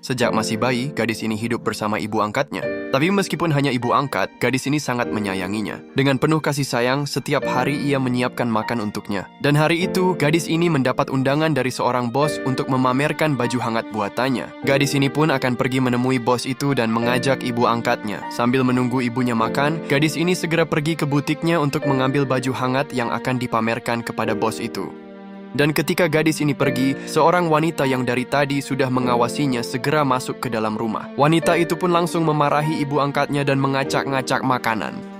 Sejak masih bayi, gadis ini hidup bersama ibu angkatnya. Tapi meskipun hanya ibu angkat, gadis ini sangat menyayanginya. Dengan penuh kasih sayang, setiap hari ia menyiapkan makan untuknya. Dan hari itu, gadis ini mendapat undangan dari seorang bos untuk memamerkan baju hangat buatannya. Gadis ini pun akan pergi menemui bos itu dan mengajak ibu angkatnya. Sambil menunggu ibunya makan, gadis ini segera pergi ke butiknya untuk mengambil baju hangat yang akan dipamerkan kepada bos itu. Dan ketika gadis ini pergi, seorang wanita yang dari tadi sudah mengawasinya segera masuk ke dalam rumah. Wanita itu pun langsung memarahi ibu angkatnya dan mengacak-ngacak makanan.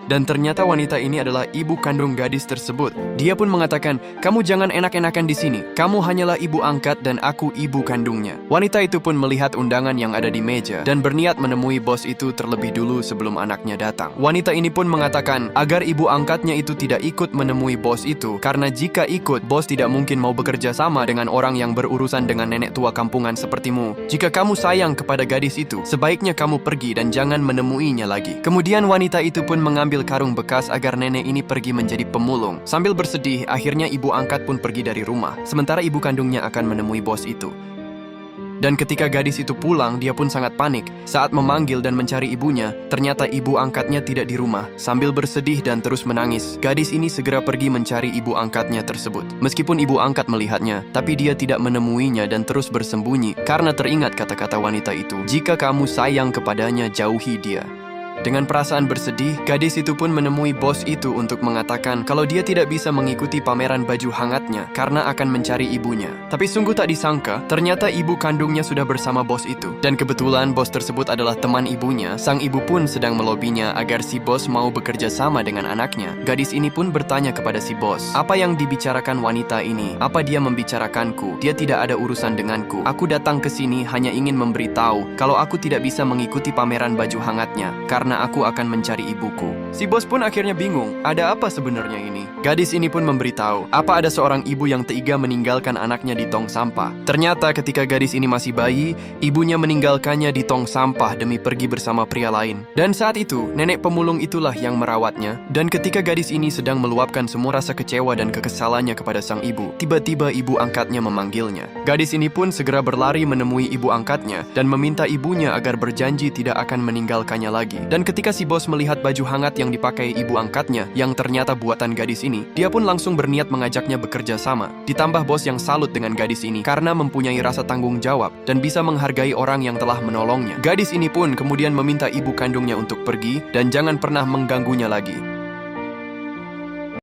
Dan ternyata wanita ini adalah ibu kandung gadis tersebut. Dia pun mengatakan, "Kamu jangan enak-enakan di sini. Kamu hanyalah ibu angkat dan aku ibu kandungnya." Wanita itu pun melihat undangan yang ada di meja dan berniat menemui bos itu terlebih dulu sebelum anaknya datang. Wanita ini pun mengatakan agar ibu angkatnya itu tidak ikut menemui bos itu, karena jika ikut, bos tidak mungkin mau bekerja sama dengan orang yang berurusan dengan nenek tua kampungan sepertimu. Jika kamu sayang kepada gadis itu, sebaiknya kamu pergi dan jangan menemuinya lagi. Kemudian wanita itu pun mengambil karung bekas agar nenek ini pergi menjadi pemulung. Sambil bersedih, akhirnya ibu angkat pun pergi dari rumah, sementara ibu kandungnya akan menemui bos itu. Dan ketika gadis itu pulang, dia pun sangat panik. Saat memanggil dan mencari ibunya, ternyata ibu angkatnya tidak di rumah. Sambil bersedih dan terus menangis, gadis ini segera pergi mencari ibu angkatnya tersebut. Meskipun ibu angkat melihatnya, tapi dia tidak menemuinya dan terus bersembunyi karena teringat kata-kata wanita itu, "Jika kamu sayang kepadanya, jauhi dia." Dengan perasaan bersedih, gadis itu pun menemui bos itu untuk mengatakan kalau dia tidak bisa mengikuti pameran baju hangatnya karena akan mencari ibunya. Tapi sungguh tak disangka, ternyata ibu kandungnya sudah bersama bos itu. Dan kebetulan bos tersebut adalah teman ibunya. Sang ibu pun sedang melobinya agar si bos mau bekerja sama dengan anaknya. Gadis ini pun bertanya kepada si bos, "Apa yang dibicarakan wanita ini? Apa dia membicarakanku? Dia tidak ada urusan denganku. Aku datang ke sini hanya ingin memberitahu kalau aku tidak bisa mengikuti pameran baju hangatnya karena aku akan mencari ibuku." Si bos pun akhirnya bingung, ada apa sebenarnya ini? Gadis ini pun memberitahu, apa ada seorang ibu yang tega meninggalkan anaknya di tong sampah. Ternyata ketika gadis ini masih bayi, ibunya meninggalkannya di tong sampah demi pergi bersama pria lain. Dan saat itu, nenek pemulung itulah yang merawatnya. Dan ketika gadis ini sedang meluapkan semua rasa kecewa dan kekesalannya kepada sang ibu, tiba-tiba ibu angkatnya memanggilnya. Gadis ini pun segera berlari menemui ibu angkatnya dan meminta ibunya agar berjanji tidak akan meninggalkannya lagi. Dan ketika si bos melihat baju hangat yang dipakai ibu angkatnya, yang ternyata buatan gadis ini, dia pun langsung berniat mengajaknya bekerja sama. Ditambah bos yang salut dengan gadis ini karena mempunyai rasa tanggung jawab dan bisa menghargai orang yang telah menolongnya. Gadis ini pun kemudian meminta ibu kandungnya untuk pergi dan jangan pernah mengganggunya lagi.